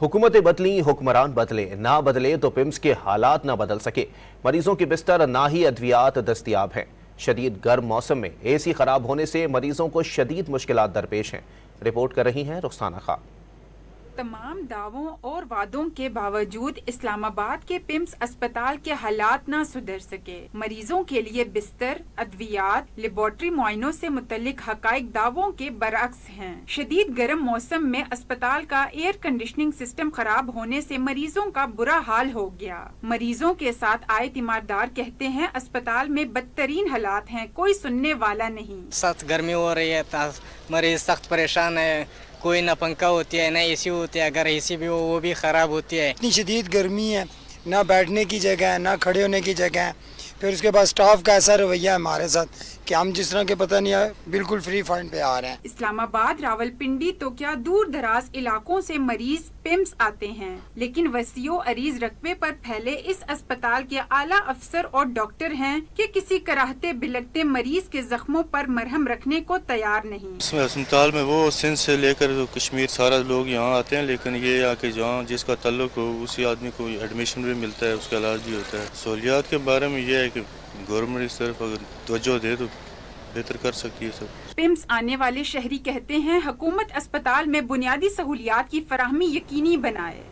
हुकूमतें बदली, हुक्मरान बदले, ना बदले तो पिम्स के हालात ना बदल सके। मरीजों के बिस्तर ना ही अद्वियात दस्तयाब हैं। शदीद गर्म मौसम में एसी खराब होने से मरीजों को शदीद मुश्किलात दरपेश हैं। रिपोर्ट कर रही हैं रुखसाना खान। तमाम दावों और वादों के बावजूद इस्लामाबाद के पिम्स अस्पताल के हालात ना सुधर सके। मरीजों के लिए बिस्तर, अद्वियात, लेबोरेटरी मुआयनों से मुतल्लिक हकाइक दावों के बरअक्स हैं। शदीद गर्म मौसम में अस्पताल का एयर कंडीशनिंग सिस्टम खराब होने से मरीजों का बुरा हाल हो गया। मरीजों के साथ आए तीमारदार कहते हैं अस्पताल में बदतरीन हालात हैं, कोई सुनने वाला नहीं। सख्त गर्मी हो रही है, मरीज सख्त परेशान है। कोई ना पंखा होती है, ना एसी होती है, अगर एसी भी हो वो भी ख़राब होती है। इतनी शदीद गर्मी है, ना बैठने की जगह है, ना खड़े होने की जगह है। फिर उसके बाद स्टाफ का ऐसा रवैया है हमारे साथ कि हम जिस तरह के पता नहीं है बिल्कुल फ्री फंड पे आ रहे हैं। इस्लामाबाद, रावलपिंडी तो क्या दूर दराज इलाकों से मरीज पिम्स आते हैं, लेकिन वसीओ अरीज रकबे पर फैले इस अस्पताल के आला अफसर और डॉक्टर हैं कि किसी कराहते बिलकते मरीज के जख्मों पर मरहम रखने को तैयार नहीं। अस्पताल में वो सिंध से लेकर कश्मीर सारा लोग यहाँ आते हैं, लेकिन ये आके जहाँ जिसका ताल्लुक हो उसी आदमी को एडमिशन भी मिलता है, उसका इलाज भी होता है। सहूलियात के बारे में ये है कि गवर्नमेंट इस तरफ अगर तवज्जो दे तो बेहतर कर सकती है सब। पिम्स आने वाले शहरी कहते हैं हुकूमत अस्पताल में बुनियादी सहूलियात की फराहमी यकीनी बनाए।